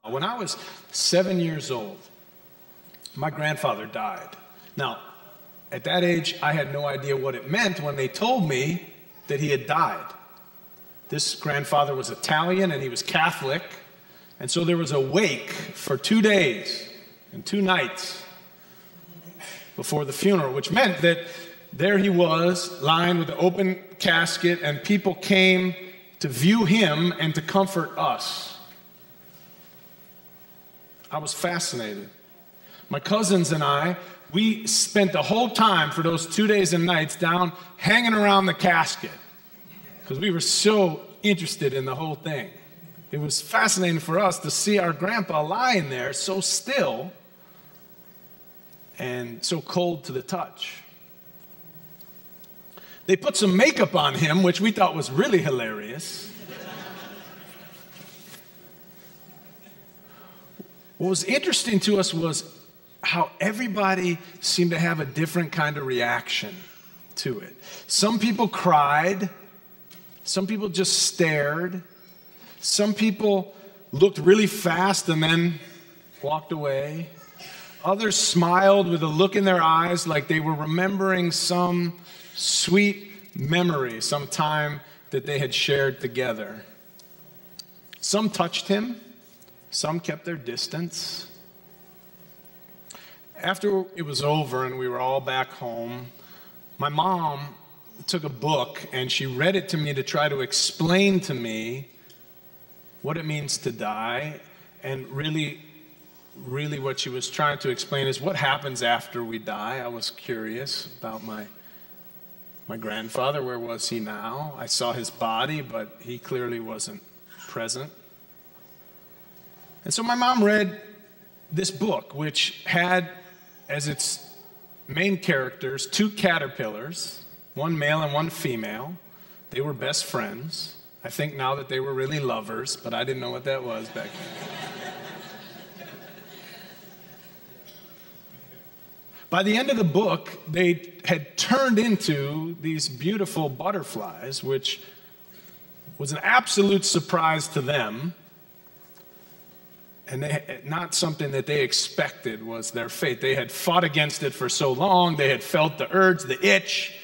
When I was 7 years old, my grandfather died. Now, at that age, I had no idea what it meant when they told me that he had died. This grandfather was Italian and he was Catholic, and so there was a wake for 2 days and 2 nights before the funeral, which meant that there he was, lying with an open casket, and people came to view him and to comfort us. I was fascinated. My cousins and I, we spent the whole time for those 2 days and nights down hanging around the casket because we were so interested in the whole thing. It was fascinating for us to see our grandpa lying there so still and so cold to the touch. They put some makeup on him, which we thought was really hilarious. What was interesting to us was how everybody seemed to have a different kind of reaction to it. Some people cried. Some people just stared. Some people looked really fast and then walked away. Others smiled with a look in their eyes like they were remembering some sweet memory, some time that they had shared together. Some touched him. Some kept their distance. After it was over and we were all back home, my mom took a book and she read it to me to try to explain to me what it means to die. And really what she was trying to explain is what happens after we die. I was curious about my grandfather. Where was he now? I saw his body, but he clearly wasn't present. And so my mom read this book, which had as its main characters 2 caterpillars, one male and one female. They were best friends. I think now that they were really lovers, but I didn't know what that was back then. By the end of the book, they had turned into these beautiful butterflies, which was an absolute surprise to them. And not something that they expected was their fate. They had fought against it for so long. They had felt the urge, the itch.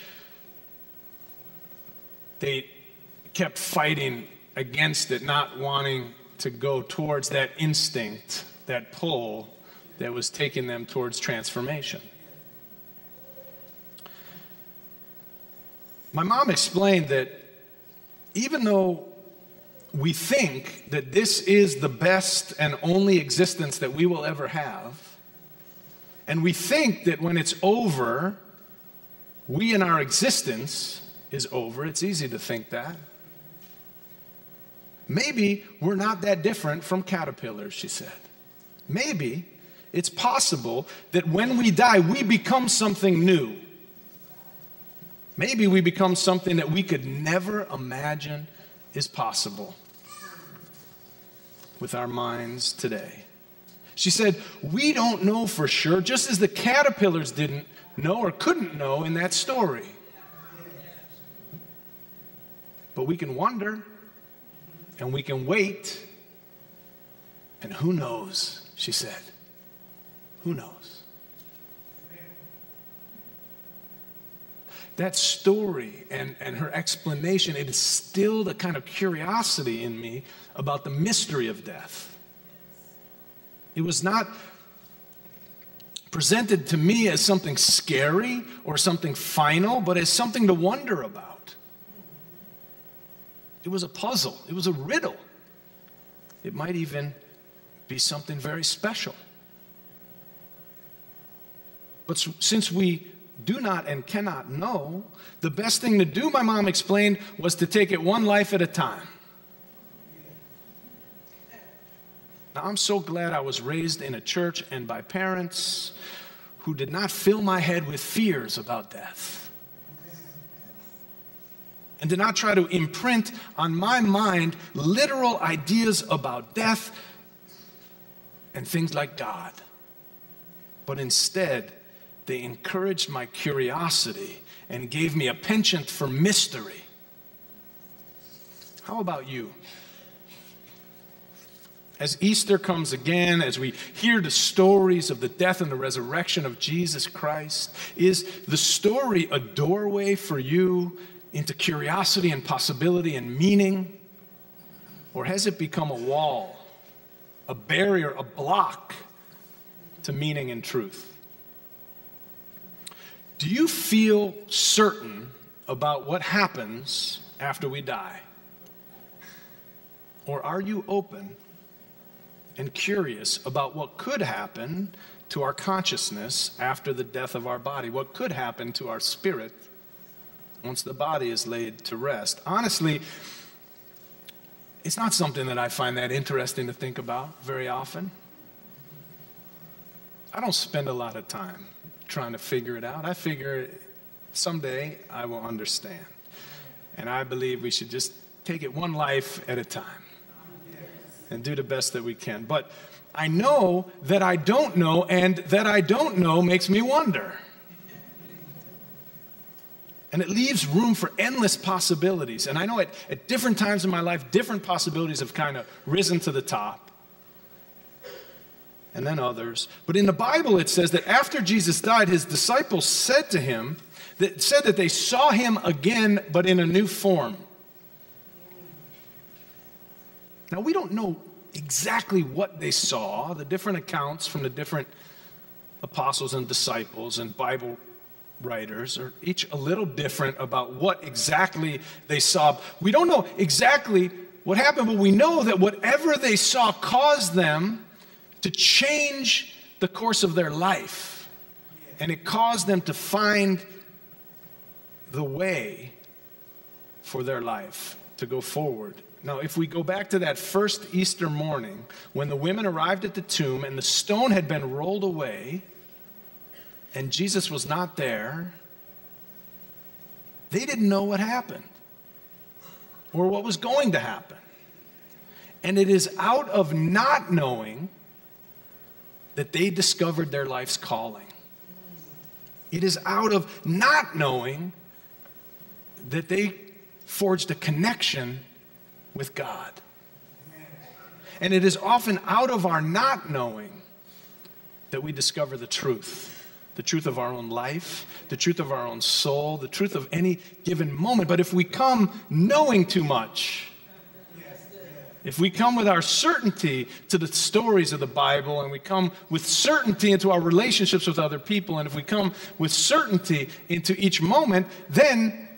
They kept fighting against it, not wanting to go towards that instinct, that pull that was taking them towards transformation. My mom explained that even though we think that this is the best and only existence that we will ever have, and we think that when it's over, we and our existence is over. It's easy to think that. Maybe we're not that different from caterpillars, she said. Maybe it's possible that when we die, we become something new. Maybe we become something that we could never imagine is possible with our minds today. She said, we don't know for sure, just as the caterpillars didn't know or couldn't know in that story. But we can wonder, and we can wait, and who knows, she said. Who knows? That story and her explanation, it instilled a kind of curiosity in me about the mystery of death. It was not presented to me as something scary or something final, but as something to wonder about. It was a puzzle. It was a riddle. It might even be something very special. But since we do not and cannot know, the best thing to do, my mom explained, was to take it one life at a time. Now, I'm so glad I was raised in a church and by parents who did not fill my head with fears about death and did not try to imprint on my mind literal ideas about death and things like God. But instead, they encouraged my curiosity and gave me a penchant for mystery. How about you? as Easter comes again, as we hear the stories of the death and the resurrection of Jesus Christ, is the story a doorway for you into curiosity and possibility and meaning? Or has it become a wall, a barrier, a block to meaning and truth? Do you feel certain about what happens after we die? Or are you open and curious about what could happen to our consciousness after the death of our body? What could happen to our spirit once the body is laid to rest? Honestly, it's not something that I find that interesting to think about very often. I don't spend a lot of time trying to figure it out. I figure someday I will understand. And I believe we should just take it one life at a time and do the best that we can. But I know that I don't know, and that I don't know makes me wonder. And it leaves room for endless possibilities. And I know at different times in my life, different possibilities have kind of risen to the top. And then others. But in the Bible, it says that after Jesus died, his disciples said to him, that they saw him again, but in a new form. Now, we don't know exactly what they saw. The different accounts from the different apostles and disciples and Bible writers are each a little different about what exactly they saw. We don't know exactly what happened, but we know that whatever they saw caused them to change the course of their life. And it caused them to find the way for their life to go forward. Now, if we go back to that first Easter morning, when the women arrived at the tomb and the stone had been rolled away and Jesus was not there, they didn't know what happened or what was going to happen. And it is out of not knowing that they discovered their life's calling. It is out of not knowing that they forged a connection with God. And it is often out of our not knowing that we discover the truth of our own life, the truth of our own soul, the truth of any given moment. But if we come knowing too much, if we come with our certainty to the stories of the Bible, and we come with certainty into our relationships with other people, and if we come with certainty into each moment, then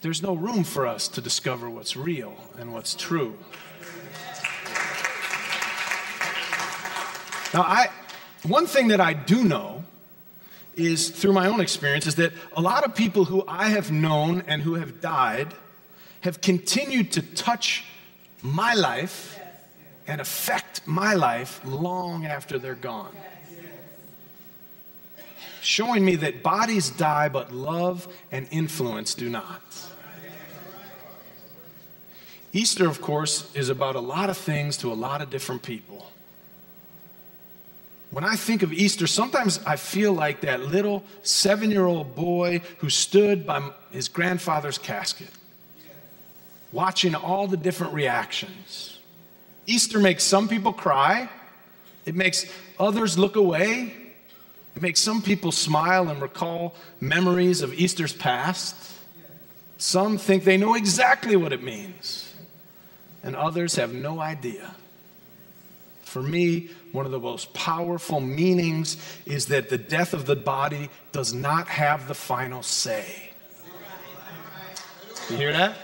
there's no room for us to discover what's real and what's true. Now, one thing that I do know is, through my own experience, is that a lot of people who I have known and who have died have continued to touch my life and affect my life long after they're gone. Showing me that bodies die, but love and influence do not. Easter, of course, is about a lot of things to a lot of different people. When I think of Easter, sometimes I feel like that little 7-year-old boy who stood by his grandfather's casket, watching all the different reactions. Easter makes some people cry. It makes others look away. It makes some people smile and recall memories of Easter's past. Some think they know exactly what it means, and others have no idea. For me, one of the most powerful meanings is that the death of the body does not have the final say. You hear that?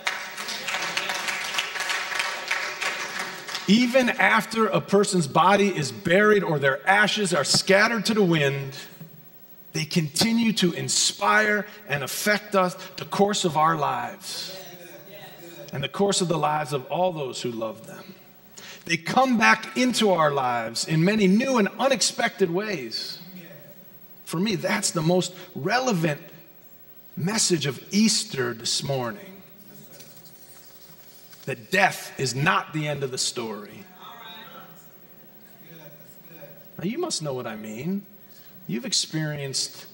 Even after a person's body is buried or their ashes are scattered to the wind, they continue to inspire and affect us, the course of our lives, and the course of the lives of all those who love them. They come back into our lives in many new and unexpected ways. For me, that's the most relevant message of Easter this morning. That death is not the end of the story. Now, you must know what I mean. You've experienced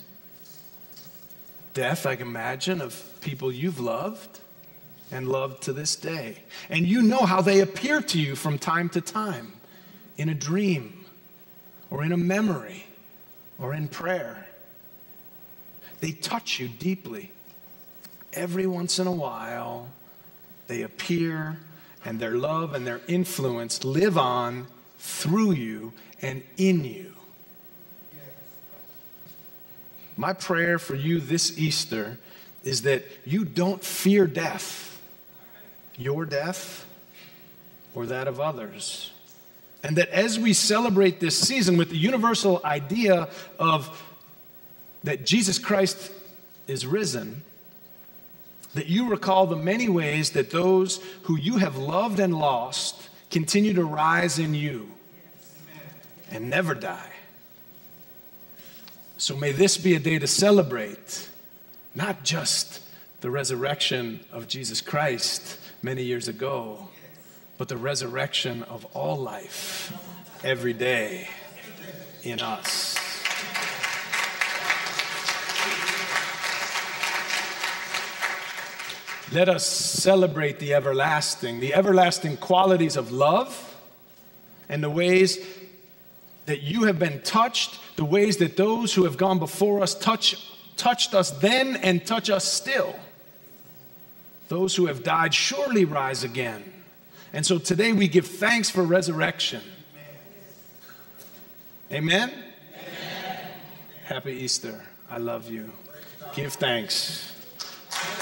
death, I can imagine, of people you've loved and loved to this day. And you know how they appear to you from time to time in a dream or in a memory or in prayer. They touch you deeply. Every once in a while, they appear, and their love and their influence live on through you and in you. My prayer for you this Easter is that you don't fear death, your death or that of others. And that as we celebrate this season with the universal idea of that Jesus Christ is risen, that you recall the many ways that those who you have loved and lost continue to rise in you and never die. So may this be a day to celebrate not just the resurrection of Jesus Christ many years ago, but the resurrection of all life every day in us. Let us celebrate the everlasting qualities of love and the ways that you have been touched, the ways that those who have gone before us touched us then and touch us still. Those who have died surely rise again. And so today we give thanks for resurrection. Amen? Amen. Happy Easter. I love you. Give thanks.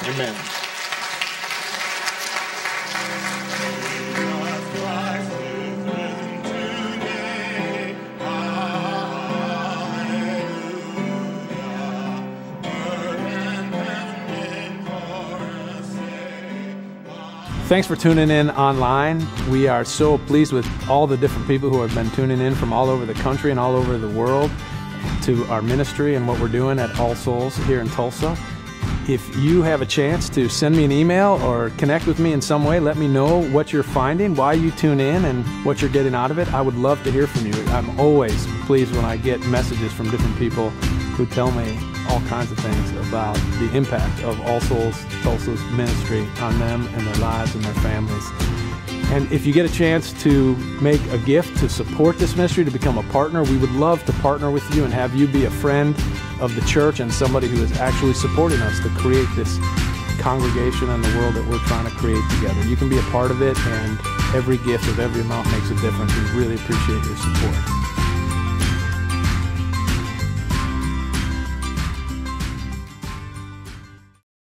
Amen. Thanks for tuning in online. We are so pleased with all the different people who have been tuning in from all over the country and all over the world to our ministry and what we're doing at All Souls here in Tulsa. If you have a chance to send me an email or connect with me in some way, let me know what you're finding, why you tune in, and what you're getting out of it. I would love to hear from you. I'm always pleased when I get messages from different people who tell me all kinds of things about the impact of All Souls Tulsa's ministry on them and their lives and their families. And if you get a chance to make a gift to support this ministry, to become a partner, we would love to partner with you and have you be a friend of the church and somebody who is actually supporting us to create this congregation and the world that we're trying to create together. You can be a part of it, and every gift of every amount makes a difference. We really appreciate your support.